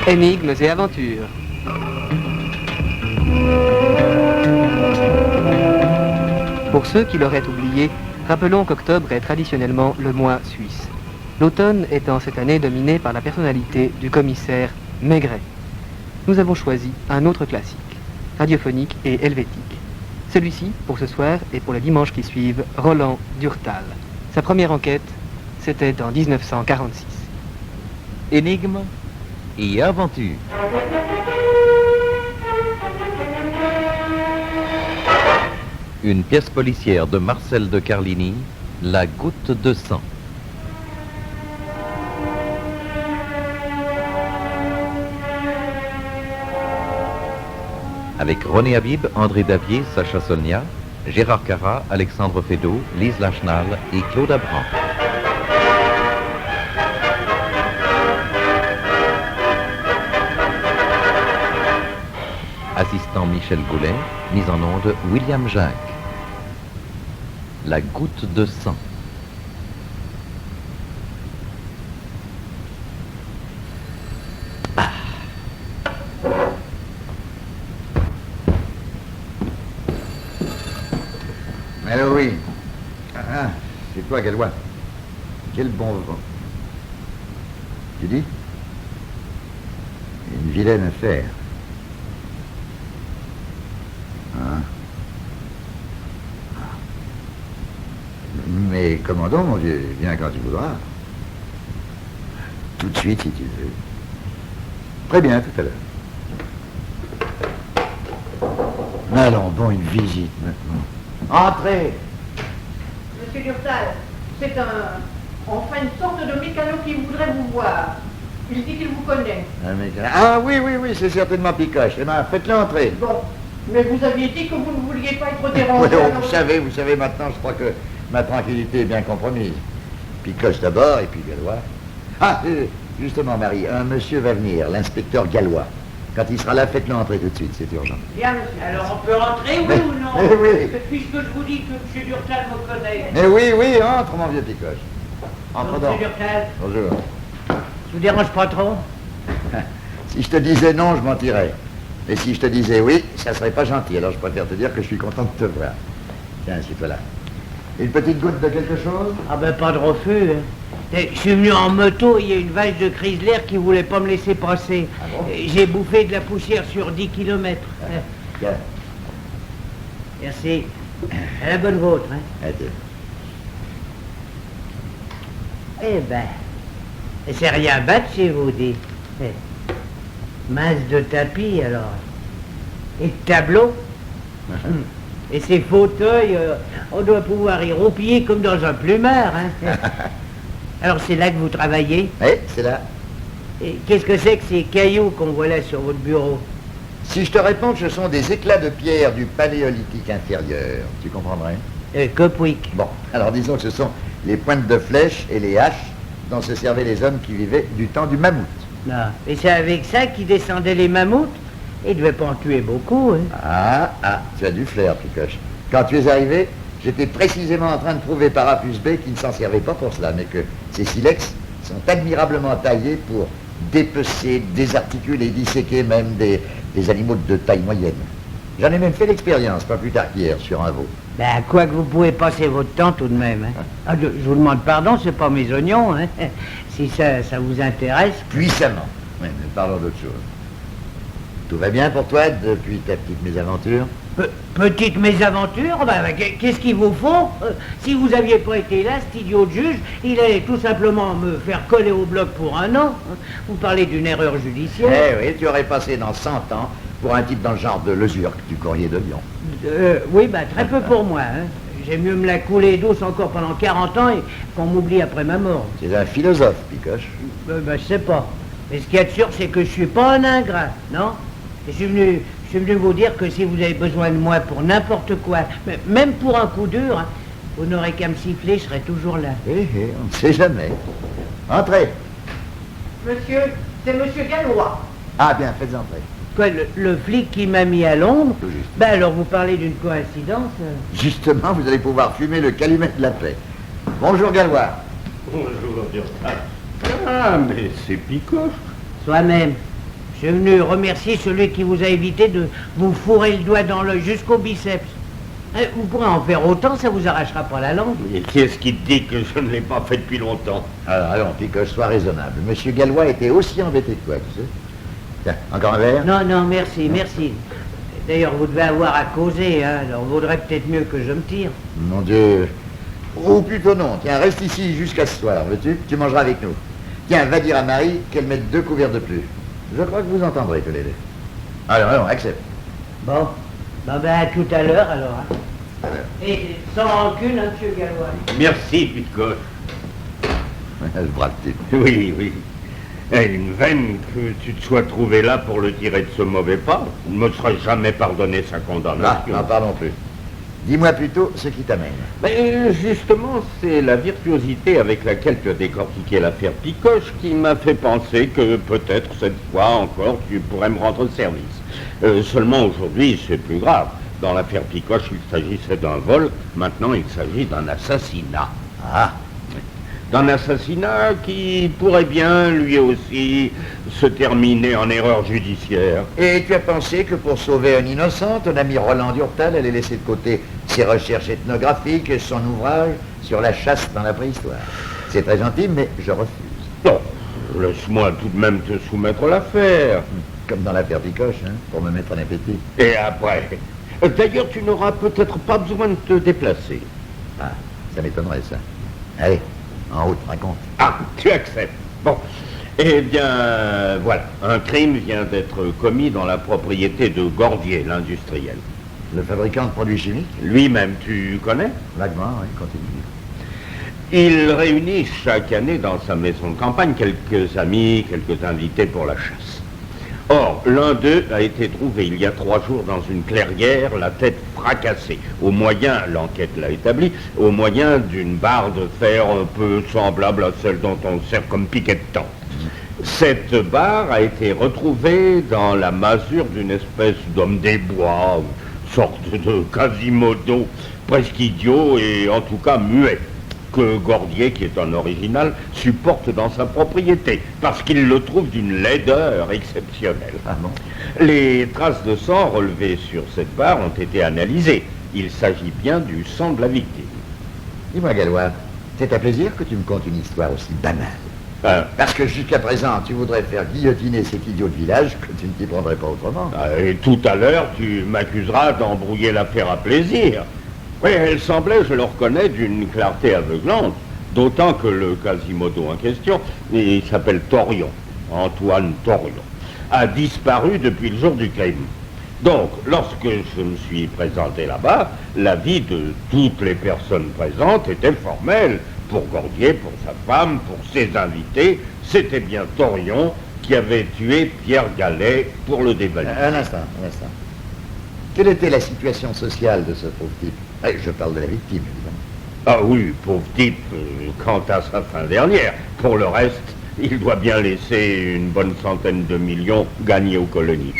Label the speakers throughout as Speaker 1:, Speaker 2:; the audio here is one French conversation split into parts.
Speaker 1: Énigmes et aventures. Pour ceux qui l'auraient oublié, rappelons qu'octobre est traditionnellement le mois suisse. L'automne étant cette année dominé par la personnalité du commissaire Maigret. Nous avons choisi un autre classique, radiophonique et helvétique. Celui-ci, pour ce soir et pour les dimanches qui suivent, Roland Durtal. Sa première enquête, c'était en 1946.
Speaker 2: Énigmes et aventures. Une pièce policière de Marcel de Carlini, La goutte de sang. Avec René Habib, André Davier, Sacha Solnia, Gérard Carra, Alexandre Fédot, Lise Lachenal et Claude Abran. Assistant Michel Goulet, mise en onde William Jacques. La goutte de sang.
Speaker 3: Alors oui. Ah, c'est toi, Gallois. Quel bon vent. Tu dis? Une vilaine affaire. Hein? Mais commandant, mon Dieu, viens quand tu voudras. Tout de suite, si tu veux. Très bien, tout à l'heure. Allons, bon, une visite maintenant. Entrez!
Speaker 4: Monsieur Durtal, c'est enfin une sorte de mécano qui voudrait vous voir. Il dit qu'il vous connaît.
Speaker 3: Ah oui, c'est certainement Picoche. Eh bien, faites-le entrer.
Speaker 4: Bon, mais vous aviez dit que vous ne vouliez pas être dérangé.
Speaker 3: Oui,
Speaker 4: alors-
Speaker 3: vous savez, maintenant, je crois que ma tranquillité est bien compromise. Picoche d'abord, et puis Gallois. Ah, justement, Marie, un monsieur va venir, l'inspecteur Gallois. Quand il sera là, faites-le entrer tout de suite, c'est urgent.
Speaker 4: Bien, monsieur. Alors on peut rentrer, oui ou non?
Speaker 3: Oui.
Speaker 4: Puisque je vous dis que monsieur Durtal me connaît.
Speaker 3: Eh oui, entre, mon vieux Picoche. Entre
Speaker 4: Donc,
Speaker 3: donc.
Speaker 4: monsieur Durtal,
Speaker 3: Bonjour.
Speaker 4: je vous dérange pas trop?
Speaker 3: Si je te disais non, je mentirais. Et si je te disais oui, ça serait pas gentil. Alors je préfère te dire que je suis content de te voir. Tiens, assieds-toi là. Une petite goutte de quelque chose?
Speaker 4: Ah ben pas de refus. Hein. Je suis venu en moto, il y a une vache de Chrysler qui voulait pas me laisser passer.
Speaker 3: Ah bon?
Speaker 4: J'ai bouffé de la poussière sur 10 km.
Speaker 3: Tiens,
Speaker 4: Merci. À la bonne vôtre. Hein.
Speaker 3: adieu.
Speaker 4: Eh ben, c'est rien battre chez vous, dit. Masse de tapis, alors. Et de tableaux. Et ces fauteuils, on doit pouvoir y roupiller comme dans un plumard. Hein. Alors c'est là que vous travaillez?
Speaker 3: Oui, c'est là.
Speaker 4: Et qu'est-ce que c'est que ces cailloux qu'on voit là sur votre bureau?
Speaker 3: Si je te réponds que ce sont des éclats de pierre du paléolithique inférieur, tu comprendrais?
Speaker 4: Copwick.
Speaker 3: Bon, alors disons que ce sont les pointes de flèches et les haches dont se servaient les hommes qui vivaient du temps du mammouth.
Speaker 4: Non. Et c'est avec ça qu'ils descendaient les mammouths? Ils ne devaient pas en tuer beaucoup. Hein.
Speaker 3: Tu as du flair, Picoche. Quand tu es arrivé, j'étais précisément en train de prouver par A plus B qu'ils ne s'en servaient pas pour cela, mais que ces silex sont admirablement taillés pour dépecer, désarticuler et disséquer même des animaux de taille moyenne. J'en ai même fait l'expérience, pas plus tard qu'hier, sur un veau.
Speaker 4: Ben, quoi que vous pouvez passer votre temps tout de même. Hein. Ah, je vous demande pardon, c'est pas mes oignons. Hein. Si ça vous intéresse.
Speaker 3: Puissamment. Oui, mais parlons d'autre chose. Tout va bien pour toi depuis ta petite mésaventure?
Speaker 4: Petite mésaventure, qu'est-ce qu'il vous faut? Si vous aviez pas été là, cet idiot de juge, il allait tout simplement me faire coller au bloc pour un an. Vous parlez d'une erreur judiciaire.
Speaker 3: Eh oui, tu aurais passé dans 100 ans pour un type dans le genre de Lesurque du courrier de Lyon.
Speaker 4: Oui, très peu pour moi. Hein. J'aime mieux me la couler douce encore pendant 40 ans et qu'on m'oublie après ma mort.
Speaker 3: C'est un philosophe, Picoche.
Speaker 4: Je sais pas. Mais ce qu'il y a de sûr, c'est que je suis pas un ingrat, non? Je suis venu vous dire que si vous avez besoin de moi pour n'importe quoi, même pour un coup dur, hein, vous n'aurez qu'à me siffler, je serai toujours là.
Speaker 3: On ne sait jamais. Entrez.
Speaker 4: Monsieur, c'est monsieur Gallois.
Speaker 3: Ah bien, faites entrer.
Speaker 4: Quoi, le flic qui m'a mis à l'ombre?
Speaker 3: Tout juste.
Speaker 4: Alors vous parlez d'une coïncidence?
Speaker 3: Justement, vous allez pouvoir fumer le calumet de la paix. Bonjour, Gallois.
Speaker 5: Bonjour, Durtal. Ah, mais c'est Picoche.
Speaker 4: Soi-même. Je suis venu remercier celui qui vous a évité de vous fourrer le doigt dans l'œil jusqu'au biceps. Vous pourrez en faire autant, ça vous arrachera pas la langue.
Speaker 5: Et qui est-ce qui te dit que je ne l'ai pas fait depuis longtemps?
Speaker 3: Alors, allons, Picoche, sois raisonnable. Monsieur Gallois était aussi embêté que toi, tu sais. Tiens, encore un verre?
Speaker 4: Non, non, merci, merci. D'ailleurs, vous devez avoir à causer, hein, alors vaudrait peut-être mieux que je me tire.
Speaker 3: Mon Dieu. Ou plutôt non. Tiens, reste ici jusqu'à ce soir, veux-tu? Tu mangeras avec nous. Tiens, va dire à Marie qu'elle mette 2 couverts de plus. Je crois que vous entendrez tous les deux. Allons, accepte.
Speaker 4: Bon, ben à tout à l'heure alors. Hein.
Speaker 3: Alors.
Speaker 4: Et sans rancune, hein, monsieur Gallois.
Speaker 5: Merci, Picoche.
Speaker 3: Ce brave type.
Speaker 5: Oui, oui. Et une veine que tu te sois trouvé là pour le tirer de ce mauvais pas. Il ne me serait jamais pardonné sa condamnation.
Speaker 3: N'en parlons plus. Dis-moi plutôt ce qui t'amène.
Speaker 5: Mais justement, c'est la virtuosité avec laquelle tu as décortiqué l'affaire Picoche qui m'a fait penser que peut-être cette fois encore tu pourrais me rendre service. Seulement aujourd'hui, c'est plus grave. Dans l'affaire Picoche, il s'agissait d'un vol. Maintenant, il s'agit d'un assassinat.
Speaker 3: Ah,
Speaker 5: D'un assassinat qui pourrait bien, lui aussi, se terminer en erreur judiciaire.
Speaker 3: et tu as pensé que pour sauver un innocent, ton ami Roland Durtal allait laisser de côté ses recherches ethnographiques et son ouvrage sur la chasse dans la préhistoire. C'est très gentil, mais je refuse.
Speaker 5: Non, laisse-moi tout de même te soumettre l'affaire.
Speaker 3: Comme dans l'affaire Picoche, hein, pour me mettre en appétit.
Speaker 5: Et après. D'ailleurs, tu n'auras peut-être pas besoin de te déplacer.
Speaker 3: Ah, ça m'étonnerait, ça. Allez, en route, raconte.
Speaker 5: Ah, tu acceptes. Bon. Eh bien, voilà. Un crime vient d'être commis dans la propriété de Gordier, l'industriel.
Speaker 3: Le fabricant de produits chimiques?
Speaker 5: Lui-même, tu connais?
Speaker 3: Vaguement, oui, continue.
Speaker 5: Il réunit chaque année dans sa maison de campagne quelques amis, quelques invités pour la chasse. Or, l'un d'eux a été trouvé il y a 3 jours dans une clairière, la tête fracassée, au moyen, l'enquête l'a établi, au moyen d'une barre de fer un peu semblable à celle dont on sert comme piquet de tente. Cette barre a été retrouvée dans la masure d'une espèce d'homme des bois, sorte de Quasimodo, presque idiot et en tout cas muet, que Gordier, qui est un original, supporte dans sa propriété, parce qu'il le trouve d'une laideur exceptionnelle.
Speaker 3: Ah bon?
Speaker 5: Les traces de sang relevées sur cette barre ont été analysées. Il s'agit bien du sang de la victime.
Speaker 3: Dis-moi, Gallois, c'est à plaisir que tu me contes une histoire aussi banale. Parce que jusqu'à présent, tu voudrais faire guillotiner cet idiot de village que tu ne t'y prendrais pas autrement.
Speaker 5: Et tout à l'heure, tu m'accuseras d'embrouiller l'affaire à plaisir. Oui, elle semblait, je le reconnais, d'une clarté aveuglante, d'autant que le Quasimodo en question, il s'appelle Torion, Antoine Torion, a disparu depuis le jour du crime. Donc, lorsque je me suis présenté là-bas, l'avis de toutes les personnes présentes était formel. Pour Gordier, pour sa femme, pour ses invités, c'était bien Torion qui avait tué Pierre Gallet pour le dévaliser.
Speaker 3: Un instant. Quelle était la situation sociale de ce pauvre type? Je parle de la victime, évidemment.
Speaker 5: Ah oui, pauvre type, quant à sa fin dernière. Pour le reste, il doit bien laisser une bonne centaine de millions gagnés aux colonies.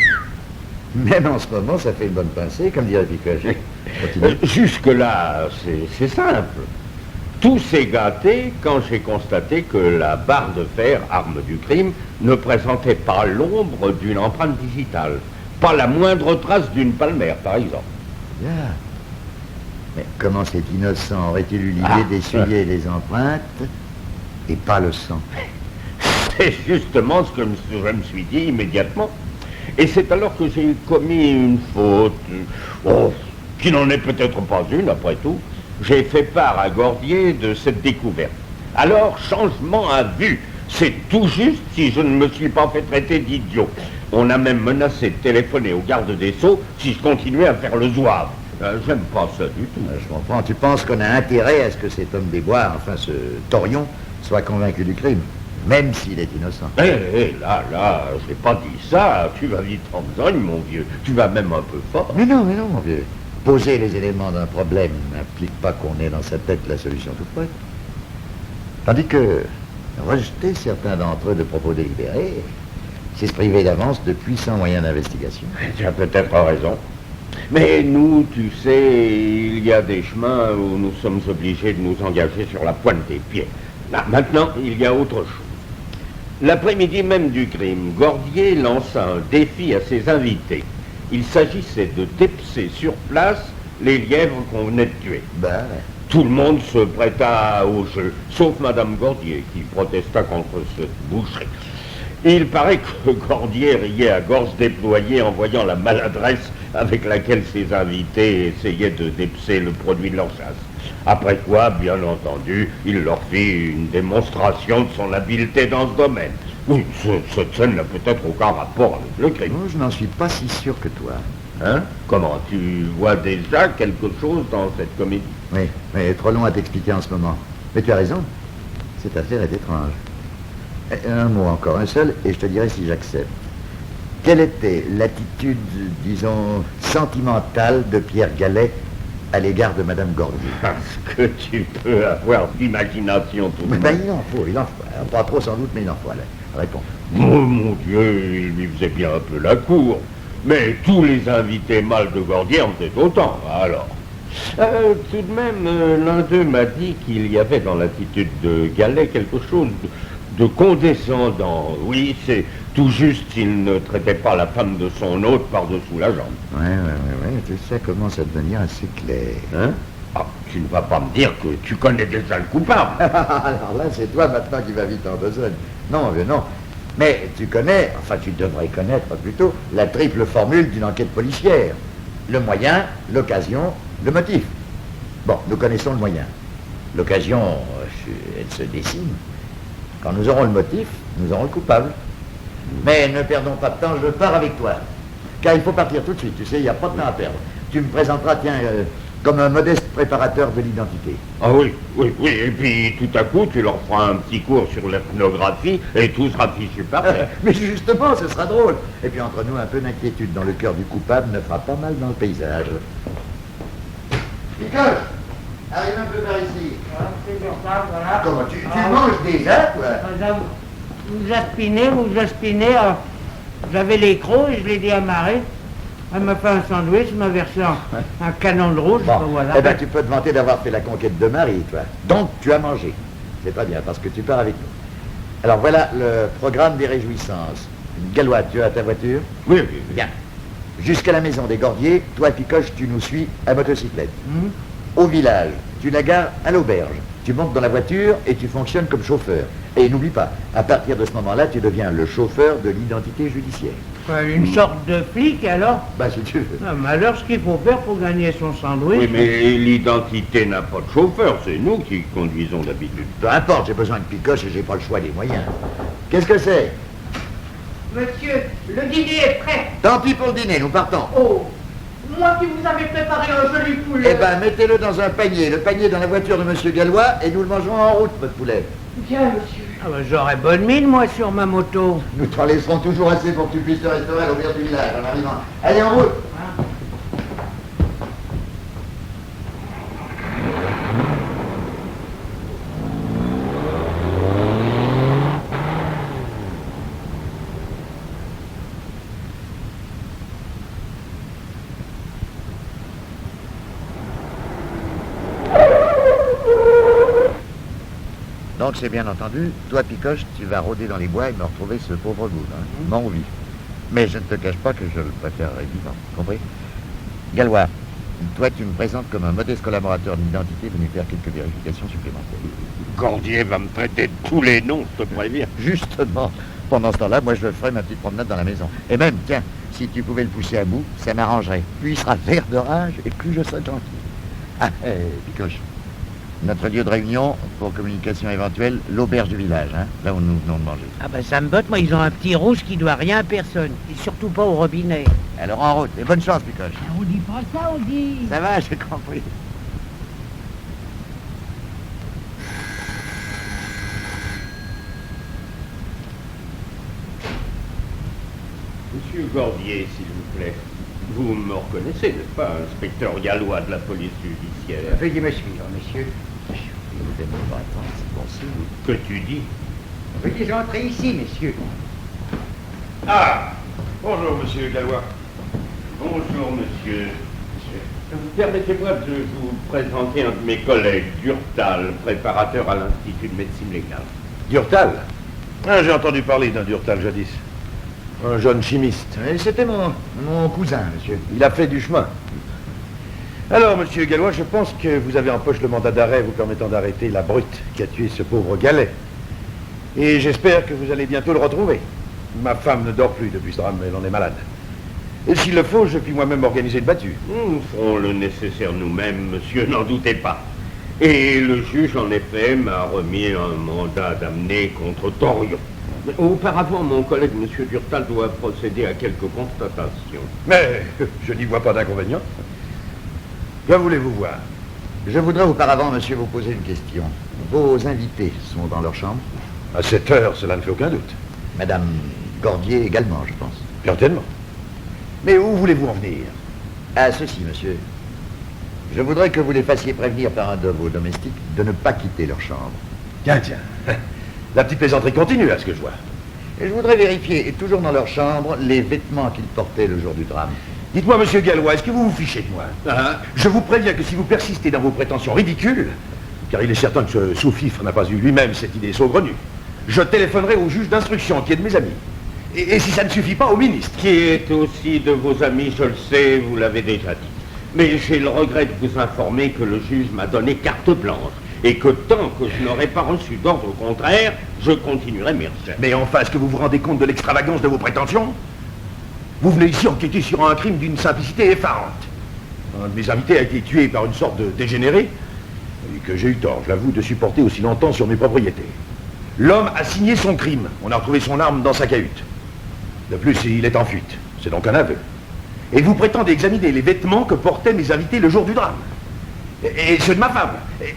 Speaker 3: Même en ce moment, ça fait une bonne pincée, comme dirait Picoche. Continue.
Speaker 5: Jusque-là, c'est simple. Tout s'est gâté quand j'ai constaté que la barre de fer, arme du crime, ne présentait pas l'ombre d'une empreinte digitale. Pas la moindre trace d'une palmaire, par exemple.
Speaker 3: Bien. Mais comment cet innocent aurait-il eu l'idée d'essuyer les empreintes et pas le sang?
Speaker 5: C'est justement ce que je me suis dit immédiatement. Et c'est alors que j'ai commis une faute, qui n'en est peut-être pas une après tout. J'ai fait part à Gordier de cette découverte. Alors, changement à vue. C'est tout juste si je ne me suis pas fait traiter d'idiot. On a même menacé de téléphoner au garde des Sceaux si je continuais à faire le zouave. J'aime pas ça du tout.
Speaker 3: Je comprends. Tu penses qu'on a intérêt à ce que cet homme des bois, enfin ce Torion, soit convaincu du crime, même s'il est innocent.
Speaker 5: Là, j'ai pas dit ça. Tu vas vite en besogne, mon vieux. Tu vas même un peu fort.
Speaker 3: Mais non, mon vieux. Poser les éléments d'un problème n'implique pas qu'on ait dans sa tête la solution toute prête. Tandis que rejeter certains d'entre eux de propos délibérés, c'est se priver d'avance de puissants moyens d'investigation.
Speaker 5: Tu as peut-être raison. Mais nous, tu sais, il y a des chemins où nous sommes obligés de nous engager sur la pointe des pieds. Là, maintenant, il y a autre chose. L'après-midi même du crime, Gordier lança un défi à ses invités. Il s'agissait de dépecer sur place les lièvres qu'on venait de tuer.
Speaker 3: Ben,
Speaker 5: Tout le monde se prêta au jeu, sauf Madame Gordier, qui protesta contre cette boucherie. Il paraît que Gordier riait à gorge déployée en voyant la maladresse avec laquelle ses invités essayaient de dépecer le produit de leur chasse. Après quoi, bien entendu, il leur fit une démonstration de son habileté dans ce domaine. Oui, cette scène n'a peut-être aucun rapport avec le crime.
Speaker 3: moi, je n'en suis pas si sûr que toi.
Speaker 5: Hein? Comment? Tu vois déjà quelque chose dans cette comédie?
Speaker 3: Oui, mais trop long à t'expliquer en ce moment. Mais tu as raison, cette affaire est étrange. Un mot encore, un seul, et je te dirai si j'accepte. Quelle était l'attitude, disons, sentimentale de Pierre Gallet à l'égard de Madame Gordier?
Speaker 5: Parce que tu peux avoir d'imagination tout de
Speaker 3: Ben,
Speaker 5: même.
Speaker 3: il en faut. Pas trop sans doute, mais il en faut. Allez, réponds.
Speaker 5: Oh mon Dieu, il lui faisait bien un peu la cour. Mais tous les invités mâles de Gordier en faisaient autant, alors. Tout de même, l'un d'eux m'a dit qu'il y avait dans l'attitude de Gallet quelque chose de condescendant. Oui, c'est tout juste s'il ne traitait pas la femme de son hôte par-dessous la jambe.
Speaker 3: Ouais, tout ça commence à devenir assez clair.
Speaker 5: Hein? Ah, tu ne vas pas me dire que tu connais déjà le coupable.
Speaker 3: Alors là, c'est toi maintenant qui vas vite en besogne. Non, vieux, non. Mais tu connais, enfin tu devrais connaître plutôt, la triple formule d'une enquête policière. Le moyen, l'occasion, le motif. Bon, nous connaissons le moyen. L'occasion, elle se dessine. Quand nous aurons le motif, nous aurons le coupable. Mais ne perdons pas de temps, je pars avec toi. Car il faut partir tout de suite, tu sais, il n'y a pas de temps à perdre. Tu me présenteras, tiens, comme un modeste préparateur de l'identité.
Speaker 5: Ah oui, et puis tout à coup, tu leur feras un petit cours sur l'ethnographie et tout sera fichu parfait.
Speaker 3: Mais justement, ce sera drôle. Et puis entre nous, un peu d'inquiétude dans le cœur du coupable ne fera pas mal dans le paysage. Nicole, arrive un peu par ici.
Speaker 4: Voilà.
Speaker 3: Comment, tu manges déjà, toi?
Speaker 4: Vous aspinez, vous avez les crocs, je l'ai dit à Marie. Elle m'a fait un sandwich, elle m'a versé un canon de rouge,
Speaker 3: Bon,
Speaker 4: voilà.
Speaker 3: eh ben, tu peux te vanter d'avoir fait la conquête de Marie, toi. Donc, tu as mangé. C'est pas bien, parce que tu pars avec nous. Alors, voilà le programme des réjouissances. Gallois, tu as ta voiture?
Speaker 5: Oui.
Speaker 3: Bien. Jusqu'à la maison des Gordiers, toi, Picoche, tu nous suis à motocyclette.
Speaker 4: Hum.
Speaker 3: Au village, tu la gares à l'auberge. Tu montes dans la voiture et tu fonctionnes comme chauffeur. Et n'oublie pas, à partir de ce moment-là, tu deviens le chauffeur de l'identité judiciaire.
Speaker 4: Quoi, une sorte de flic, alors?
Speaker 3: Bah, si tu veux.
Speaker 4: Non, mais alors, ce qu'il faut faire pour gagner son sandwich...
Speaker 5: Oui, mais l'identité n'a pas de chauffeur, c'est nous qui conduisons d'habitude.
Speaker 3: Peu importe, j'ai besoin de Picoche et j'ai pas le choix des moyens. Qu'est-ce que c'est?
Speaker 6: Monsieur, le dîner est prêt.
Speaker 3: Tant pis pour le dîner, nous partons.
Speaker 6: Oh, moi qui vous avais préparé un joli poulet.
Speaker 3: Eh ben, mettez-le dans un panier. Le panier dans la voiture de Monsieur Gallois et nous le mangerons en route, votre poulet.
Speaker 6: Bien, monsieur.
Speaker 4: Ah ben, j'aurais bonne mine, moi, sur ma moto.
Speaker 3: Nous t'en laisserons toujours assez pour que tu puisses te restaurer à l'auberge du village en arrivant. Allez, en route. Donc, c'est bien entendu, toi, Picoche, tu vas rôder dans les bois et me retrouver ce pauvre goût, mort ou vif. Mais je ne te cache pas que je le préférerais vivant, compris? Gallois, toi, tu me présentes comme un modeste collaborateur d'identité venu faire quelques vérifications supplémentaires.
Speaker 5: Gordier va me traiter de tous les noms, je te préviens.
Speaker 3: Justement, pendant ce temps-là, moi, je ferai ma petite promenade dans la maison. Et même, tiens, si tu pouvais le pousser à bout, ça m'arrangerait. Plus il sera vert de rage et plus je serai tranquille. Ah, Picoche. Notre lieu de réunion pour communication éventuelle, l'auberge du village, hein, là où nous venons de manger.
Speaker 4: Ah ben, ça me botte, moi, ils ont un petit rouge qui doit rien à personne. Et surtout pas au robinet.
Speaker 3: Alors en route, et bonne chance, Picoche.
Speaker 4: On dit pas ça, on dit...
Speaker 3: Ça va, j'ai compris.
Speaker 5: Monsieur Gordier, s'il vous plaît, vous me reconnaissez, n'est-ce pas, inspecteur Gallois de la police judiciaire?
Speaker 7: Veuillez me suivre, monsieur.
Speaker 3: Vous aimez pas attendre, c'est bon signe.
Speaker 5: Que tu dis?
Speaker 7: Veuillez entrer ici, messieurs.
Speaker 5: Ah! Bonjour, monsieur Gallois. Bonjour, monsieur. Permettez-moi de vous présenter un de mes collègues, Durtal, préparateur à l'Institut de médecine légale.
Speaker 3: Durtal?
Speaker 8: Ah, j'ai entendu parler d'un Durtal jadis. Un jeune chimiste.
Speaker 3: Et c'était mon cousin, monsieur.
Speaker 8: Il a fait du chemin. Alors, monsieur Gallois, je pense que vous avez en poche le mandat d'arrêt vous permettant d'arrêter la brute qui a tué ce pauvre Gallet. Et j'espère que vous allez bientôt le retrouver. Ma femme ne dort plus depuis ce drame, elle en est malade. Et s'il le faut, je puis moi-même organiser une battue.
Speaker 5: Nous ferons le nécessaire nous-mêmes, monsieur, n'en doutez pas. Et le juge, en effet, m'a remis un mandat d'amener contre Torion. Auparavant, mon collègue, monsieur Durtal, doit procéder à quelques constatations.
Speaker 8: Mais je n'y vois pas d'inconvénient. Que voulez-vous voir?
Speaker 3: Je voudrais auparavant, monsieur, vous poser une question. Vos invités sont dans leur chambre?
Speaker 8: À cette heure, cela ne fait aucun doute.
Speaker 3: Madame Gordier également, je pense.
Speaker 8: Certainement. Mais où voulez-vous en venir?
Speaker 3: À ceci, monsieur. Je voudrais que vous les fassiez prévenir par un de vos domestiques de ne pas quitter leur chambre.
Speaker 8: Tiens. La petite plaisanterie continue, à ce que je vois.
Speaker 3: Et je voudrais vérifier, et toujours dans leur chambre, les vêtements qu'ils portaient le jour du drame.
Speaker 8: Dites-moi, monsieur Gallois, est-ce que vous vous fichez de moi? Je vous préviens que si vous persistez dans vos prétentions ridicules, car il est certain que ce sous-fifre n'a pas eu lui-même cette idée saugrenue, je téléphonerai au juge d'instruction, qui est de mes amis. Et si ça ne suffit pas, au ministre.
Speaker 5: Qui est aussi de vos amis, je le sais, vous l'avez déjà dit. Mais j'ai le regret de vous informer que le juge m'a donné carte blanche. Et que tant que je n'aurai pas reçu d'ordre contraire, je continuerai mes recherches.
Speaker 8: Mais enfin, est-ce que vous vous rendez compte de l'extravagance de vos prétentions? Vous venez ici enquêter sur un crime d'une simplicité effarante. Un de mes invités a été tué par une sorte de dégénéré, et que j'ai eu tort, je l'avoue, de supporter aussi longtemps sur mes propriétés. L'homme a signé son crime. On a retrouvé son arme dans sa cahute. De plus, il est en fuite. C'est donc un aveu. Et vous prétendez examiner les vêtements que portaient mes invités le jour du drame. Et ceux de ma femme.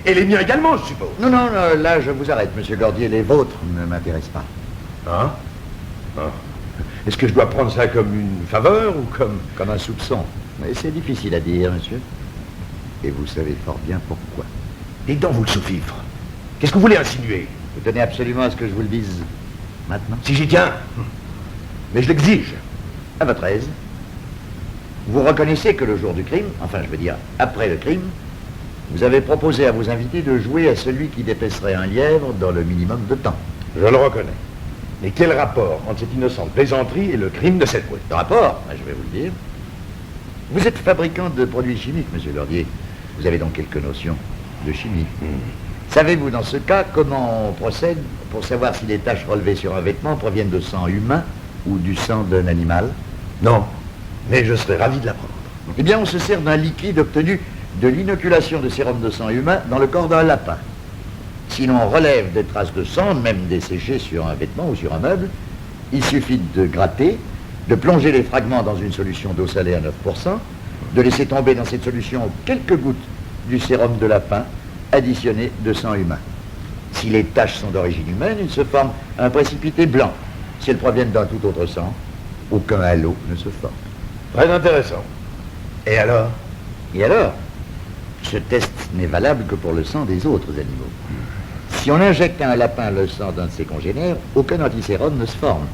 Speaker 8: Et les miens également, je suppose.
Speaker 3: Non, là, je vous arrête, monsieur Gordier. Les vôtres ne m'intéressent pas.
Speaker 8: Hein? Est-ce que je dois prendre ça comme une faveur ou
Speaker 3: Comme un soupçon. Mais c'est difficile à dire, monsieur. Et vous savez fort bien pourquoi.
Speaker 8: Et dans vous le sous-fifre, qu'est-ce que vous voulez insinuer?
Speaker 3: Vous tenez absolument à ce que je vous le dise maintenant?
Speaker 8: Si j'y tiens. Mais je l'exige.
Speaker 3: À votre aise. Vous reconnaissez que le jour du crime, enfin je veux dire après le crime, vous avez proposé à vos invités de jouer à celui qui dépêcherait un lièvre dans le minimum de temps.
Speaker 8: Je le reconnais. Mais quel rapport entre cette innocente plaisanterie et le crime de cette brute?
Speaker 3: Le rapport, je vais vous le dire. Vous êtes fabricant de produits chimiques, monsieur Gordier. Vous avez donc quelques notions de chimie. Savez-vous dans ce cas comment on procède pour savoir si les taches relevées sur un vêtement proviennent de sang humain ou du sang d'un animal?
Speaker 8: Non, mais je serais ravi de l'apprendre.
Speaker 3: Eh bien, on se sert d'un liquide obtenu de l'inoculation de sérum de sang humain dans le corps d'un lapin. Si l'on relève des traces de sang, même desséchées sur un vêtement ou sur un meuble, il suffit de gratter, de plonger les fragments dans une solution d'eau salée à 9%, de laisser tomber dans cette solution quelques gouttes du sérum de lapin additionné de sang humain. Si les taches sont d'origine humaine, il se forme un précipité blanc. Si elles proviennent d'un tout autre sang, aucun halo ne se forme.
Speaker 8: Très intéressant. Et alors?
Speaker 3: Et alors, ce test n'est valable que pour le sang des autres animaux. Si on injecte à un lapin le sang d'un de ses congénères, aucun antisérum ne se forme.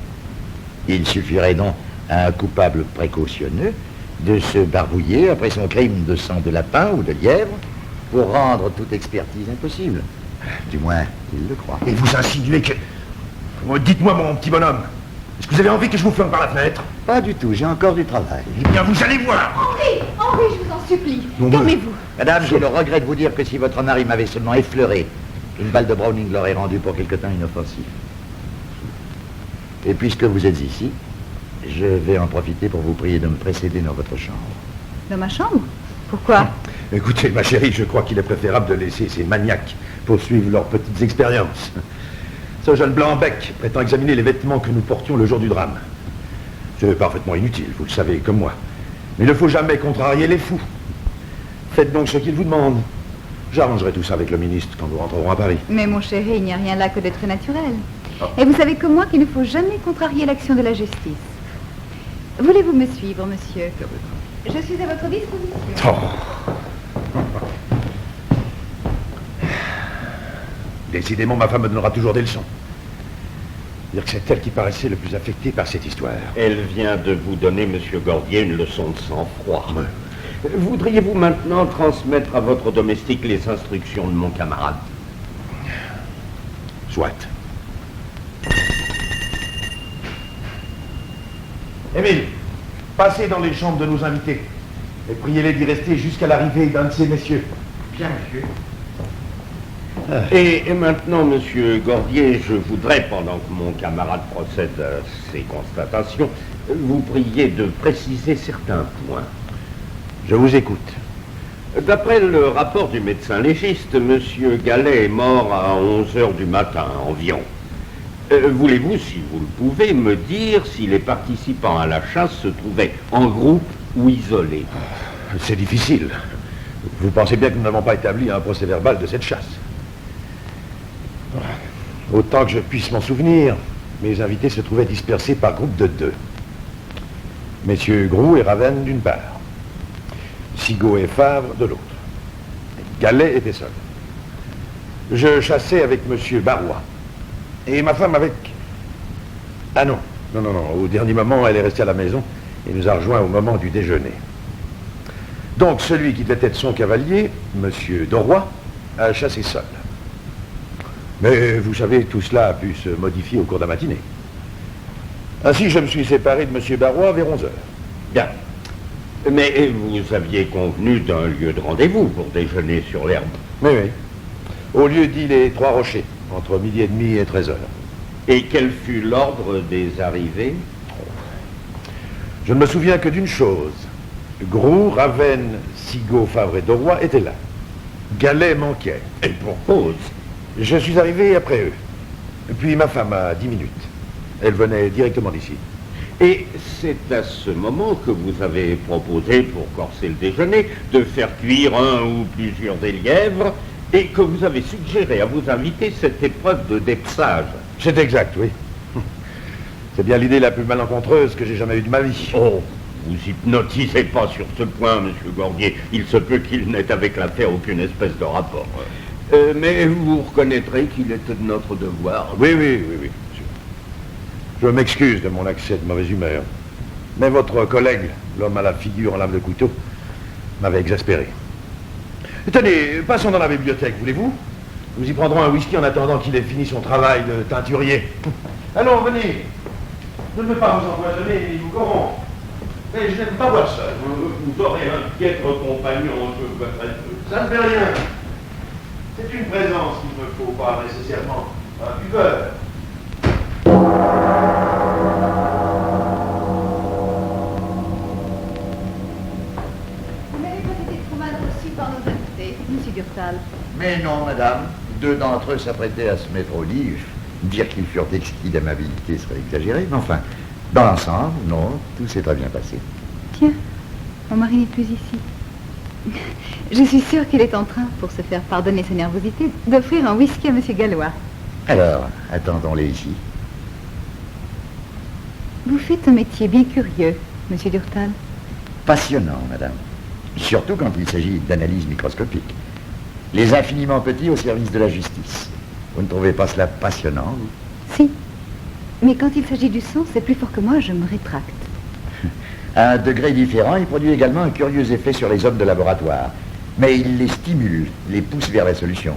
Speaker 3: Il suffirait donc à un coupable précautionneux de se barbouiller après son crime de sang de lapin ou de lièvre pour rendre toute expertise impossible. Du moins, il le croit.
Speaker 8: Et vous insinuez que... Dites-moi, mon petit bonhomme, est-ce que vous avez envie que je vous flanque par la fenêtre?
Speaker 3: Pas du tout, j'ai encore du travail.
Speaker 8: Eh bien, vous allez voir.
Speaker 6: Henri, je vous en supplie,
Speaker 8: Non,
Speaker 6: calmez-vous.
Speaker 3: Madame, j'ai le regret de vous dire que si votre mari m'avait seulement effleuré, une balle de Browning l'aurait rendu pour quelque temps inoffensif. Et puisque vous êtes ici, je vais en profiter pour vous prier de me précéder dans votre chambre.
Speaker 9: Dans ma chambre? Pourquoi?
Speaker 8: Écoutez, ma chérie, je crois qu'il est préférable de laisser ces maniaques poursuivre leurs petites expériences. Ce jeune blanc-bec prétend examiner les vêtements que nous portions le jour du drame. C'est parfaitement inutile, vous le savez, comme moi. Mais il ne faut jamais contrarier les fous. Faites donc ce qu'ils vous demandent. J'arrangerai tout ça avec le ministre quand nous rentrerons à Paris.
Speaker 9: Mais mon chéri, il n'y a rien là que d'être naturel. Et vous savez comme moi qu'il ne faut jamais contrarier l'action de la justice. Voulez-vous me suivre, monsieur? Je suis à votre disposition.
Speaker 8: Décidément, ma femme me donnera toujours des leçons. Dire que c'est elle qui paraissait le plus affectée par cette histoire.
Speaker 5: Elle vient de vous donner, monsieur Gordier, une leçon de sang-froid. Voudriez-vous maintenant transmettre à votre domestique les instructions de mon camarade?
Speaker 8: Soit. Émile, passez dans les chambres de nos invités et priez-les d'y rester jusqu'à l'arrivée d'un de ces messieurs.
Speaker 7: Bien, monsieur.
Speaker 5: Et maintenant, monsieur Gordier, je voudrais, pendant que mon camarade procède à ses constatations, vous prier de préciser certains points.
Speaker 8: Je vous écoute.
Speaker 5: D'après le rapport du médecin légiste, monsieur Gallet est mort à 11 h du matin environ. Voulez-vous, si vous le pouvez, me dire si les participants à la chasse se trouvaient en groupe ou isolés?
Speaker 8: C'est difficile. Vous pensez bien que nous n'avons pas établi un procès-verbal de cette chasse. Autant que je puisse m'en souvenir, mes invités se trouvaient dispersés par groupe de 2. Messieurs Groux et Ravenne d'une part, Sigaud et Favre de l'autre. Gallet était seul. Je chassais avec monsieur Barrois. Et ma femme avec... Ah non, au dernier moment, elle est restée à la maison et nous a rejoints au moment du déjeuner. Donc, celui qui devait être son cavalier, monsieur Doroy, a chassé seul. Mais vous savez, tout cela a pu se modifier au cours de la matinée. Ainsi, je me suis séparé de monsieur Barrois vers 11 h.
Speaker 5: Bien. Mais vous aviez convenu d'un lieu de rendez-vous pour déjeuner sur l'herbe.
Speaker 8: Oui. Au lieu dit les Trois Rochers, entre 12h30 et 13 h.
Speaker 5: Et quel fut l'ordre des arrivées?
Speaker 8: Je ne me souviens que d'une chose. Groux, Ravenne, Sigaud, Favre et Doroy étaient là. Gallet manquait.
Speaker 5: Et pour cause.
Speaker 8: Je suis arrivé après eux. Puis ma femme a 10 minutes. Elle venait directement d'ici.
Speaker 5: Et c'est à ce moment que vous avez proposé, pour corser le déjeuner, de faire cuire un ou plusieurs des lièvres, et que vous avez suggéré à vos invités cette épreuve de dépeçage.
Speaker 8: C'est exact, oui. C'est bien l'idée la plus malencontreuse que j'ai jamais eue de ma vie.
Speaker 5: Oh, vous hypnotisez pas sur ce point, monsieur Gordier. Il se peut qu'il n'ait avec l'affaire aucune espèce de rapport. Mais vous reconnaîtrez qu'il est de notre devoir.
Speaker 8: Oui, monsieur. Je m'excuse de mon accès de mauvaise humeur. Mais votre collègue, l'homme à la figure en lame de couteau, m'avait exaspéré. Tenez, passons dans la bibliothèque, voulez-vous? Nous y prendrons un whisky en attendant qu'il ait fini son travail de teinturier. Allons, venez. Je ne veux pas vous empoisonner ni vous corrompre. Mais je n'aime pas boire seul.
Speaker 5: Vous aurez un piètre compagnon, je vous très peu.
Speaker 8: Ça ne fait rien. C'est une présence qu'il ne me faut pas nécessairement un buveur.
Speaker 9: Vous n'avez pas été trop mal reçu par nos invités, monsieur Durtal.
Speaker 3: Mais non, madame. 2 d'entre eux s'apprêtaient à se mettre au lit. Dire qu'ils furent exquis d'amabilité serait exagéré, mais enfin, dans l'ensemble, non, tout s'est très bien passé.
Speaker 9: Tiens, mon mari n'est plus ici. Je suis sûre qu'il est en train, pour se faire pardonner sa nervosité, d'offrir un whisky à monsieur Gallois.
Speaker 3: Alors, attendons-les ici.
Speaker 9: Vous faites un métier bien curieux, monsieur Durtal.
Speaker 3: Passionnant, madame. Surtout quand il s'agit d'analyse microscopique. Les infiniment petits au service de la justice. Vous ne trouvez pas cela passionnant, vous?
Speaker 9: Si. Mais quand il s'agit du sang, c'est plus fort que moi, je me rétracte.
Speaker 3: À un degré différent, il produit également un curieux effet sur les hommes de laboratoire. Mais il les stimule, les pousse vers la solution.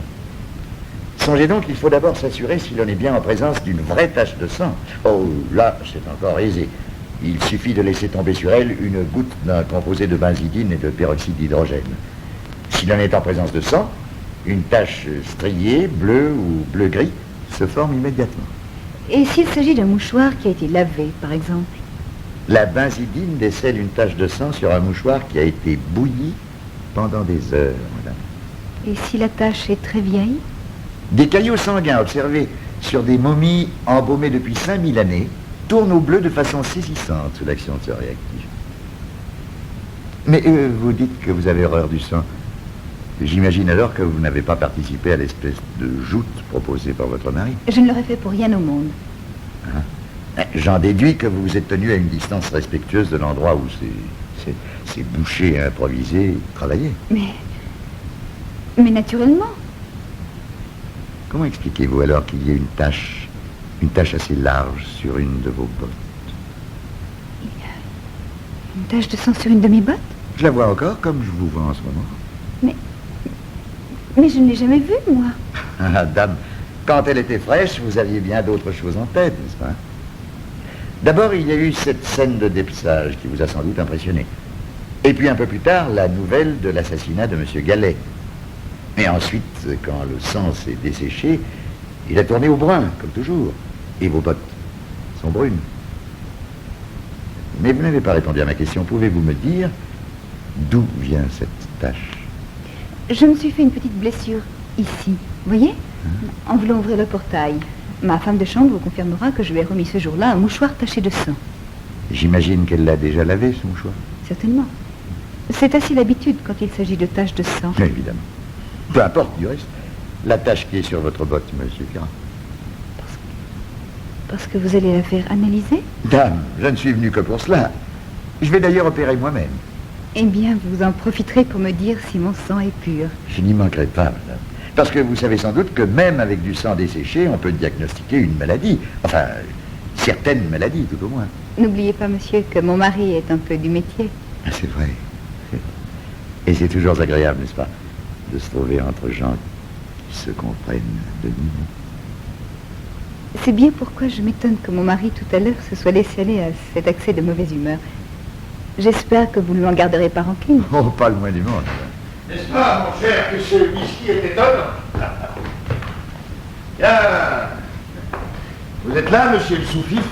Speaker 3: Songez donc qu'il faut d'abord s'assurer si l'on est bien en présence d'une vraie tache de sang. Oh, là, c'est encore aisé. Il suffit de laisser tomber sur elle une goutte d'un composé de benzidine et de peroxyde d'hydrogène. Si l'on est en présence de sang, une tache striée, bleue ou bleu-gris, se forme immédiatement.
Speaker 9: Et s'il s'agit d'un mouchoir qui a été lavé, par exemple?
Speaker 3: La benzidine décèle une tache de sang sur un mouchoir qui a été bouilli pendant des heures, madame.
Speaker 9: Et si la tache est très vieille?
Speaker 3: Des caillots sanguins observés sur des momies embaumées depuis 5000 années tournent au bleu de façon saisissante sous l'action de ce réactif. Mais vous dites que vous avez horreur du sang. J'imagine alors que vous n'avez pas participé à l'espèce de joute proposée par votre mari.
Speaker 9: Je ne l'aurais fait pour rien au monde.
Speaker 3: Hein? J'en déduis que vous vous êtes tenu à une distance respectueuse de l'endroit où ces bouchers improvisés travaillaient.
Speaker 9: Mais naturellement.
Speaker 3: Comment expliquez-vous alors qu'il y ait une tache assez large sur une de vos bottes?
Speaker 9: Il y a une tache de sang sur une de mes bottes?
Speaker 3: Je la vois encore comme je vous vois en ce moment.
Speaker 9: Mais je ne l'ai jamais vue, moi.
Speaker 3: Ah, dame, quand elle était fraîche, vous aviez bien d'autres choses en tête, n'est-ce pas? D'abord, il y a eu cette scène de dépeçage qui vous a sans doute impressionné. Et puis un peu plus tard, la nouvelle de l'assassinat de M. Gallet. Et ensuite, quand le sang s'est desséché, il a tourné au brun, comme toujours. Et vos bottes sont brunes. Mais vous n'avez pas répondu à ma question. Pouvez-vous me dire d'où vient cette tache?
Speaker 9: Je me suis fait une petite blessure ici, voyez, en voulant ouvrir le portail. Ma femme de chambre vous confirmera que je lui ai remis ce jour-là un mouchoir taché de sang.
Speaker 3: J'imagine qu'elle l'a déjà lavé, ce mouchoir.
Speaker 9: Certainement. C'est assez l'habitude quand il s'agit de taches de sang.
Speaker 3: Évidemment. Peu importe du reste. La tache qui est sur votre botte, monsieur Ferrand.
Speaker 9: Parce que vous allez la faire analyser?
Speaker 3: Dame, je ne suis venu que pour cela. Je vais d'ailleurs opérer moi-même.
Speaker 9: Eh bien, vous en profiterez pour me dire si mon sang est pur.
Speaker 3: Je n'y manquerai pas, madame. Parce que vous savez sans doute que même avec du sang desséché, on peut diagnostiquer une maladie. Enfin, certaines maladies, tout au moins.
Speaker 9: N'oubliez pas, monsieur, que mon mari est un peu du métier.
Speaker 3: Ah, c'est vrai. Et c'est toujours agréable, n'est-ce pas, de se trouver entre gens qui se comprennent de nous.
Speaker 9: C'est bien pourquoi je m'étonne que mon mari, tout à l'heure, se soit laissé aller à cet accès de mauvaise humeur. J'espère que vous ne lui en garderez pas rancune.
Speaker 3: Oh, pas le moins du monde.
Speaker 8: N'est-ce pas, mon cher, que ce whisky est étonnant? Bien. Vous êtes là, monsieur le sous-fifre?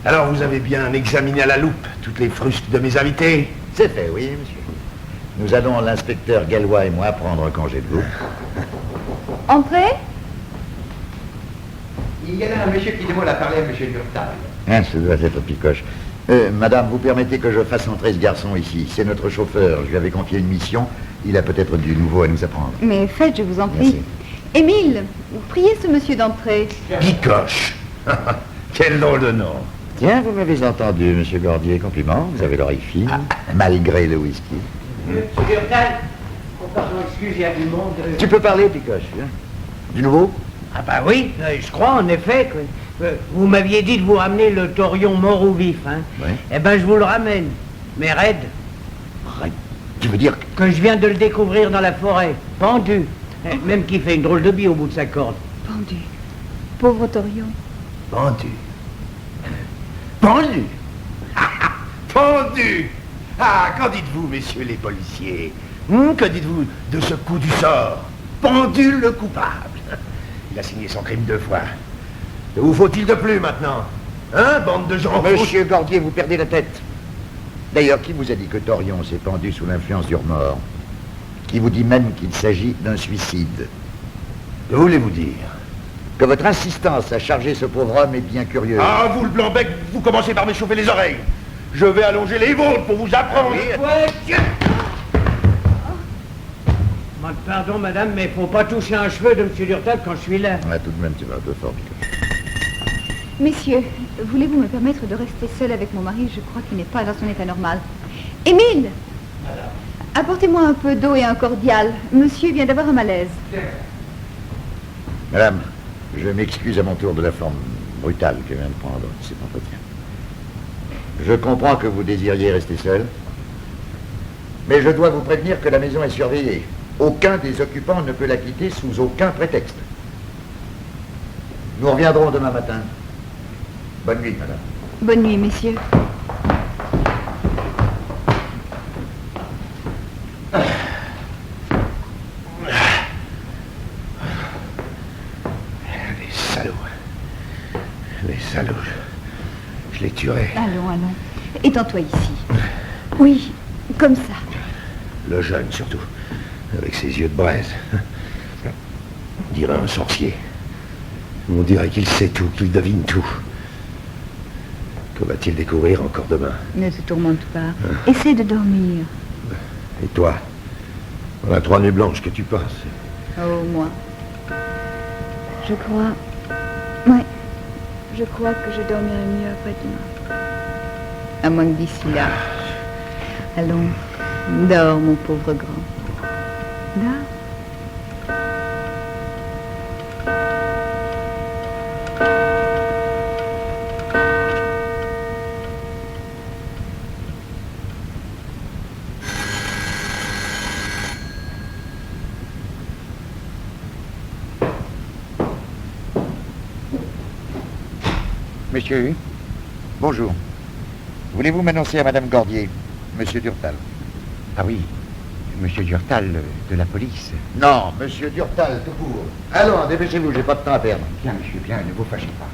Speaker 8: Alors, vous avez bien examiné à la loupe toutes les frusques de mes invités?
Speaker 3: C'est fait, oui, monsieur. Nous allons, l'inspecteur Gallois et moi, prendre congé de vous.
Speaker 9: Entrez.
Speaker 7: Il y a là un monsieur qui demande à parler à monsieur Durtal.
Speaker 3: Hein, ça doit être Picoche. Madame, vous permettez que je fasse entrer ce garçon ici. C'est notre chauffeur. Je lui avais confié une mission. Il a peut-être du nouveau à nous apprendre.
Speaker 9: Mais faites, je vous en prie.
Speaker 3: Merci.
Speaker 9: Émile, priez ce monsieur d'entrer.
Speaker 8: Picoche. Quel drôle de nom.
Speaker 3: Tiens, vous m'avez entendu, monsieur Gordier. Compliment. Vous avez l'oreille fine, malgré le whisky.
Speaker 4: Monsieur Durtal, oh, pardon, excuse, il y a du monde.
Speaker 3: Tu peux parler, Picoche. Hein. Du nouveau?
Speaker 4: Ah bah oui, je crois en effet que vous m'aviez dit de vous ramener le taurion mort ou vif, hein.
Speaker 3: Oui.
Speaker 4: Eh ben je vous le ramène, mais raide,
Speaker 3: Tu veux dire que...
Speaker 4: que je viens de le découvrir dans la forêt, pendu, même qui fait une drôle de bille au bout de sa corde.
Speaker 9: Pendu. Pauvre Torion.
Speaker 8: Pendu. Pendu. Pendu. Ah, qu'en dites-vous, messieurs les policiers? Que dites-vous de ce coup du sort? Pendu le coupable. Il a signé son crime 2 fois. Que vous faut-il de plus maintenant? Hein, bande de gens fous?
Speaker 3: Monsieur Gordier, vous perdez la tête. D'ailleurs, qui vous a dit que Torion s'est pendu sous l'influence du remords? Qui vous dit même qu'il s'agit d'un suicide?
Speaker 8: Que voulez-vous dire?
Speaker 3: Que votre insistance à charger ce pauvre homme est bien curieuse.
Speaker 8: Ah, vous le blanc-bec, vous commencez par m'échauffer les oreilles. Je vais allonger les vôtres pour vous apprendre.
Speaker 4: Pardon madame, mais faut pas toucher un cheveu de monsieur Durtal quand je suis là.
Speaker 3: Ah, tout de même, tu vas un peu fort, Picoche.
Speaker 9: Messieurs, voulez-vous me permettre de rester seule avec mon mari? Je crois qu'il n'est pas dans son état normal. Émile! Apportez-moi un peu d'eau et un cordial. Monsieur vient d'avoir un malaise.
Speaker 3: Madame, je m'excuse à mon tour de la forme brutale que vient de prendre cet entretien. Je comprends que vous désiriez rester seul, mais je dois vous prévenir que la maison est surveillée. Aucun des occupants ne peut la quitter sous aucun prétexte. Nous reviendrons demain matin. Bonne nuit, madame.
Speaker 9: Bonne nuit, messieurs.
Speaker 8: Les salauds. Les salauds. Je les tuerai.
Speaker 9: Allons, allons. Étends-toi ici. Oui, comme ça.
Speaker 8: Le jeune, surtout. Avec ses yeux de braise. On dirait un sorcier. On dirait qu'il sait tout, qu'il devine tout. Que va-t-il découvrir encore demain?
Speaker 9: Ne te tourmente pas. Essaie de dormir.
Speaker 8: Et toi? Dans la 3 nuits blanches que tu passes.
Speaker 9: Oh, moi. Je crois... Ouais. Je crois que je dormirai mieux après-demain. À moins que d'ici là... Allons, dors, mon pauvre grand. Dors.
Speaker 7: Monsieur,
Speaker 3: Bonjour. Voulez-vous m'annoncer à Madame Gordier, Monsieur Durtal?
Speaker 10: Ah oui, Monsieur Durtal, de la police.
Speaker 3: Non, Monsieur Durtal, tout court. Allons, dépêchez-vous, j'ai pas de temps à perdre.
Speaker 10: Bien, monsieur, bien, ne vous fâchez pas.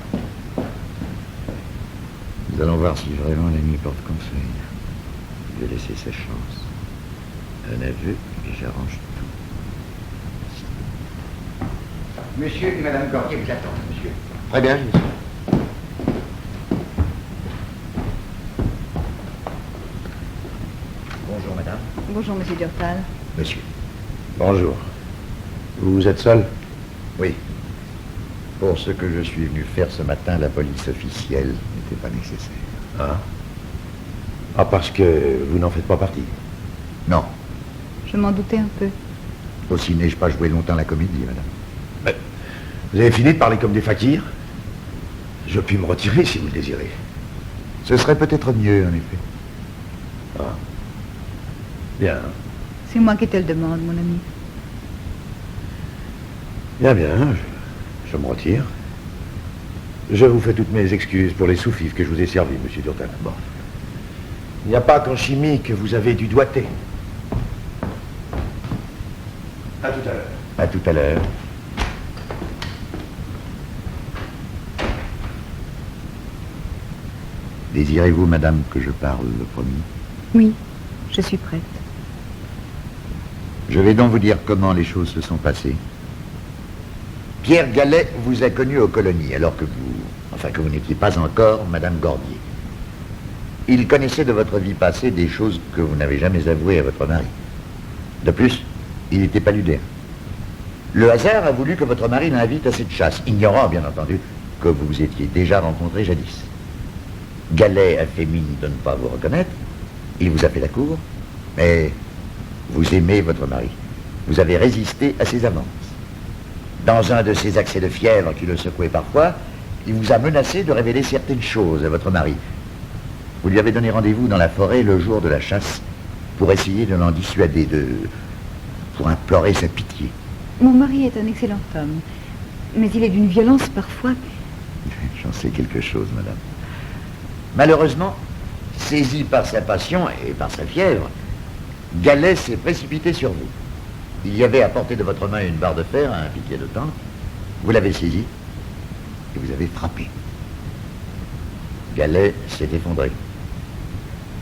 Speaker 3: Nous allons voir si vraiment l'ami porte conseil. Je vais laisser sa chance. Un aveu et j'arrange tout.
Speaker 10: Monsieur et Madame Gordier vous attendent, monsieur.
Speaker 3: Très bien, monsieur. Bonjour, madame.
Speaker 9: Bonjour, monsieur Durtal.
Speaker 3: Monsieur.
Speaker 8: Bonjour. Vous êtes seul?
Speaker 3: Oui. Pour ce que je suis venu faire ce matin, la police officielle n'était pas nécessaire.
Speaker 8: Ah. Ah, parce que vous n'en faites pas partie?
Speaker 3: Non.
Speaker 9: Je m'en doutais un peu.
Speaker 3: Aussi n'ai-je pas joué longtemps la comédie, madame.
Speaker 8: Mais vous avez fini de parler comme des fakirs? Je puis me retirer si vous le désirez.
Speaker 3: Ce serait peut-être mieux, en effet.
Speaker 8: Ah. Bien.
Speaker 9: C'est moi qui te le demande, mon ami.
Speaker 8: Bien, bien. Je me retire. Je vous fais toutes mes excuses pour les sous-fifs que je vous ai servis, monsieur Durtal. Bon. Il n'y a pas qu'en chimie que vous avez du doigté. À tout à l'heure.
Speaker 3: À tout à l'heure. Désirez-vous, madame, que je parle le premier?
Speaker 9: Oui, je suis prête.
Speaker 3: Je vais donc vous dire comment les choses se sont passées. Pierre Gallet vous a connu aux colonies, alors que vous n'étiez pas encore madame Gordier. Il connaissait de votre vie passée des choses que vous n'avez jamais avouées à votre mari. De plus, il était paludéen. Le hasard a voulu que votre mari l'invite à cette chasse, ignorant, bien entendu, que vous vous étiez déjà rencontrés jadis. Gallet a fait mine de ne pas vous reconnaître, il vous a fait la cour, mais vous aimez votre mari. Vous avez résisté à ses avances. Dans un de ces accès de fièvre qui le secouaient parfois, il vous a menacé de révéler certaines choses à votre mari. Vous lui avez donné rendez-vous dans la forêt le jour de la chasse pour essayer de l'en dissuader, pour implorer sa pitié.
Speaker 9: Mon mari est un excellent homme, mais il est d'une violence parfois...
Speaker 3: J'en sais quelque chose, madame. Malheureusement, saisi par sa passion et par sa fièvre, Gallet s'est précipité sur vous. Il y avait à portée de votre main une barre de fer, un piquet de tente. Vous l'avez saisi et vous avez frappé. Gallet s'est effondré.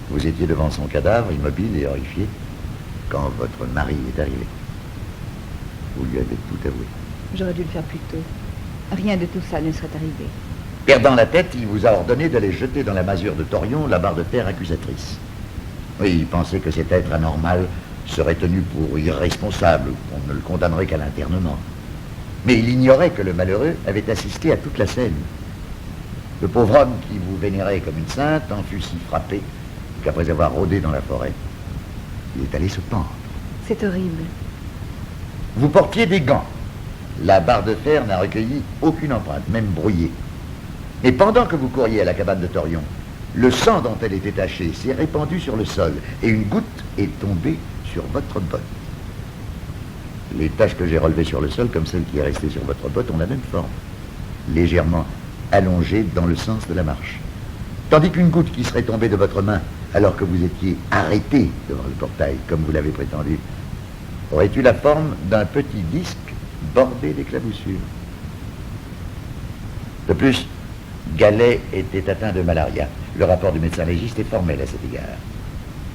Speaker 3: Vous étiez devant son cadavre, immobile et horrifié, quand votre mari est arrivé. Vous lui avez tout avoué.
Speaker 9: J'aurais dû le faire plus tôt. Rien de tout ça ne serait arrivé.
Speaker 3: Perdant la tête, il vous a ordonné d'aller jeter dans la masure de Torion la barre de fer accusatrice. Oui, il pensait que cet être anormal serait tenu pour irresponsable, qu'on ne le condamnerait qu'à l'internement. Mais il ignorait que le malheureux avait assisté à toute la scène. Le pauvre homme qui vous vénérait comme une sainte en fut si frappé qu'après avoir rôdé dans la forêt, il est allé se pendre.
Speaker 9: C'est horrible.
Speaker 3: Vous portiez des gants. La barre de fer n'a recueilli aucune empreinte, même brouillée. Et pendant que vous couriez à la cabane de Torion, le sang dont elle était tachée s'est répandu sur le sol et une goutte est tombée sur votre botte. Les taches que j'ai relevées sur le sol, comme celle qui est restée sur votre botte, ont la même forme, légèrement allongée dans le sens de la marche. Tandis qu'une goutte qui serait tombée de votre main alors que vous étiez arrêté devant le portail, comme vous l'avez prétendu, aurait eu la forme d'un petit disque bordé d'éclaboussures. De plus, Gallet était atteint de malaria. Le rapport du médecin légiste est formel à cet égard.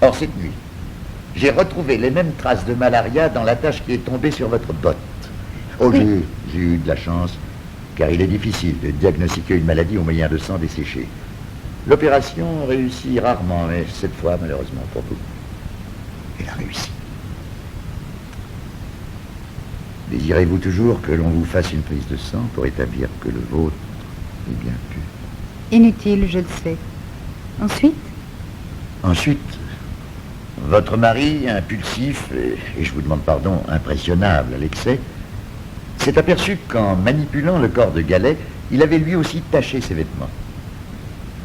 Speaker 3: Or, cette nuit, j'ai retrouvé les mêmes traces de malaria dans la tache qui est tombée sur votre botte. Oh,
Speaker 9: Oui.
Speaker 3: j'ai eu de la chance, car il est difficile de diagnostiquer une maladie au moyen de sang desséché. L'opération réussit rarement, mais cette fois, malheureusement pour vous, elle a réussi. Désirez-vous toujours que l'on vous fasse une prise de sang pour établir que le vôtre est bien pur?
Speaker 9: Inutile, je le sais. Ensuite,
Speaker 3: Ensuite, votre mari, impulsif, et je vous demande pardon, impressionnable à l'excès, s'est aperçu qu'en manipulant le corps de Gallet, il avait lui aussi taché ses vêtements.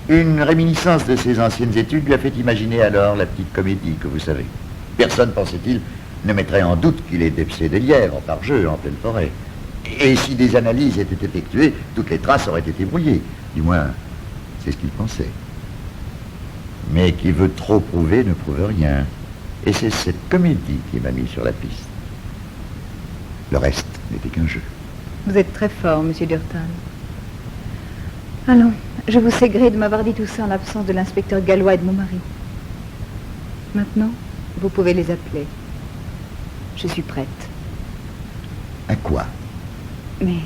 Speaker 3: Une réminiscence de ses anciennes études lui a fait imaginer alors la petite comédie que vous savez. Personne, pensait-il, ne mettrait en doute qu'il ait dépecé des lièvres par jeu en pleine forêt. Et si des analyses étaient effectuées, toutes les traces auraient été brouillées. Du moins, c'est ce qu'il pensait. Mais qui veut trop prouver ne prouve rien. Et c'est cette comédie qui m'a mis sur la piste. Le reste n'était qu'un jeu.
Speaker 9: Vous êtes très fort, monsieur Durtal. Allons, je vous sais gré de m'avoir dit tout ça en l'absence de l'inspecteur Gallois et de mon mari. Maintenant, vous pouvez les appeler. Je suis prête.
Speaker 3: À quoi?
Speaker 9: Mais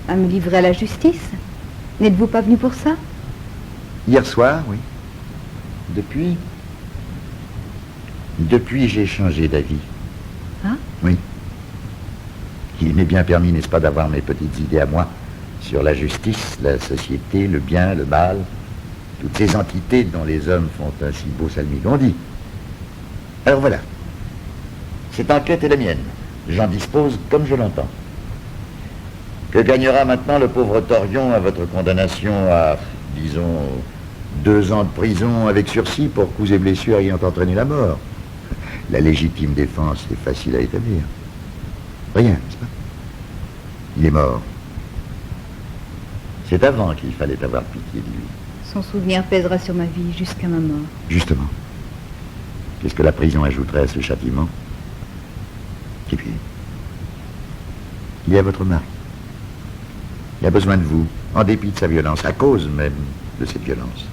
Speaker 9: à me livrer à la justice? N'êtes-vous pas venu pour ça?
Speaker 3: Hier soir, oui. Depuis, j'ai changé d'avis.
Speaker 9: Hein?
Speaker 3: Oui. Il m'est bien permis, n'est-ce pas, d'avoir mes petites idées à moi sur la justice, la société, le bien, le mal, toutes ces entités dont les hommes font un si beau salmigondis. Alors voilà. Cette enquête est la mienne. J'en dispose comme je l'entends. Que gagnera maintenant le pauvre Torion à votre condamnation à, disons, 2 ans de prison avec sursis pour coups et blessures ayant entraîné la mort? La légitime défense est facile à établir. Rien, n'est-ce pas? Il est mort. C'est avant qu'il fallait avoir pitié de lui.
Speaker 9: Son souvenir pèsera sur ma vie jusqu'à ma mort.
Speaker 3: Justement. Qu'est-ce que la prison ajouterait à ce châtiment? Et puis, il y a votre mari. Il a besoin de vous, en dépit de sa violence, à cause même de cette violence.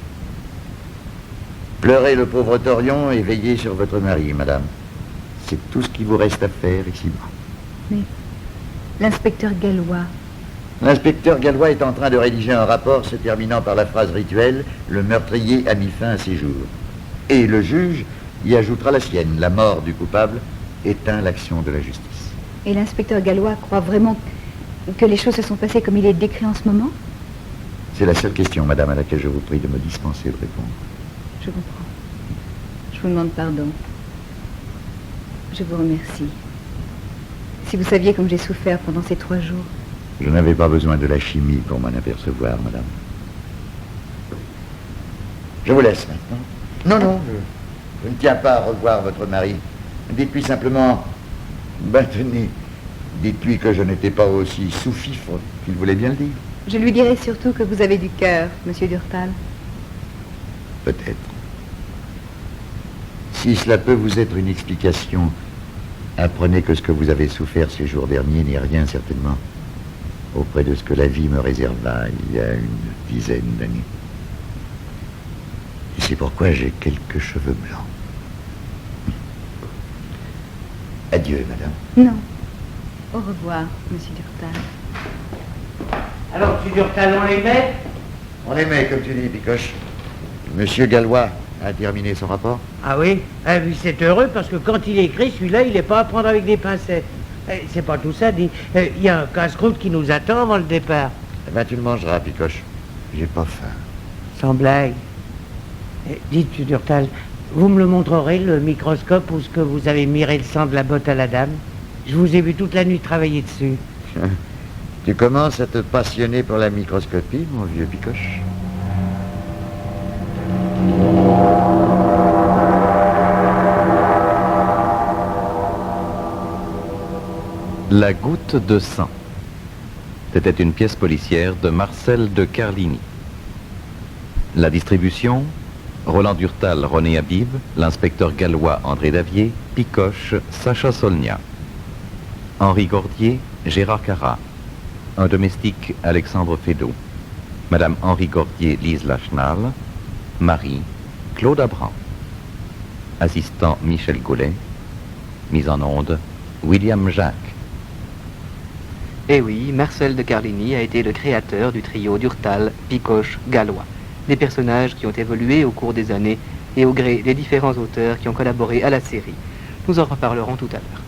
Speaker 3: Pleurez le pauvre Torion et veillez sur votre mari, madame. C'est tout ce qu'il vous reste à faire ici-bas.
Speaker 9: Mais l'inspecteur Gallois...
Speaker 3: L'inspecteur Gallois est en train de rédiger un rapport se terminant par la phrase rituelle « Le meurtrier a mis fin à ses jours ». Et le juge y ajoutera la sienne. La mort du coupable éteint l'action de la justice.
Speaker 9: Et l'inspecteur Gallois croit vraiment que les choses se sont passées comme il est décrit en ce moment?
Speaker 3: C'est la seule question, madame, à laquelle je vous prie de me dispenser de répondre.
Speaker 9: Je comprends. Je vous demande pardon. Je vous remercie. Si vous saviez comme j'ai souffert pendant ces 3 jours.
Speaker 3: Je n'avais pas besoin de la chimie pour m'en apercevoir, madame. Je vous laisse maintenant. Non, je ne tiens pas à revoir votre mari. Dites-lui simplement, tenez, dites-lui que je n'étais pas aussi sous-fifre qu'il voulait bien le dire.
Speaker 9: Je lui dirai surtout que vous avez du cœur, monsieur Durtal.
Speaker 3: Peut-être. Si cela peut vous être une explication, apprenez que ce que vous avez souffert ces jours derniers n'est rien certainement auprès de ce que la vie me réserva il y a une dizaine d'années. Et c'est pourquoi j'ai quelques cheveux blancs. Adieu, madame.
Speaker 9: Non. Au revoir, monsieur Durtal.
Speaker 4: Alors, monsieur Durtal, on les met?
Speaker 3: On les met, comme tu dis, Picoche. Monsieur Gallois a terminé son rapport?
Speaker 4: Ah oui? Ah oui, c'est heureux parce que quand il écrit, celui-là, il n'est pas à prendre avec des pincettes. C'est pas tout ça, dit. Il y a un casse-croûte qui nous attend avant le départ.
Speaker 3: Eh ben, tu le mangeras, Picoche. J'ai pas faim.
Speaker 4: Sans blague. Dites, monsieur Durtal, vous me le montrerez, le microscope, où ce que vous avez miré le sang de la botte à la dame? Je vous ai vu toute la nuit travailler dessus.
Speaker 3: Tu commences à te passionner pour la microscopie, mon vieux Picoche?
Speaker 2: La goutte de sang. C'était une pièce policière de Marcel de Carlini. La distribution, Roland Durtal, René Habib, l'inspecteur Gallois, André Davier, Picoche, Sacha Solnia. Henri Gordier, Gérard Carrat. Un domestique, Alexandre Feydeau. Madame Henri Gordier, Lise Lachenal. Marie, Claude Abran. Assistant, Michel Gaulet. Mise en onde, William Jacques.
Speaker 1: Eh oui, Marcel de Carlini a été le créateur du trio Durtal, Picoche, Gallois. Des personnages qui ont évolué au cours des années et au gré des différents auteurs qui ont collaboré à la série. Nous en reparlerons tout à l'heure.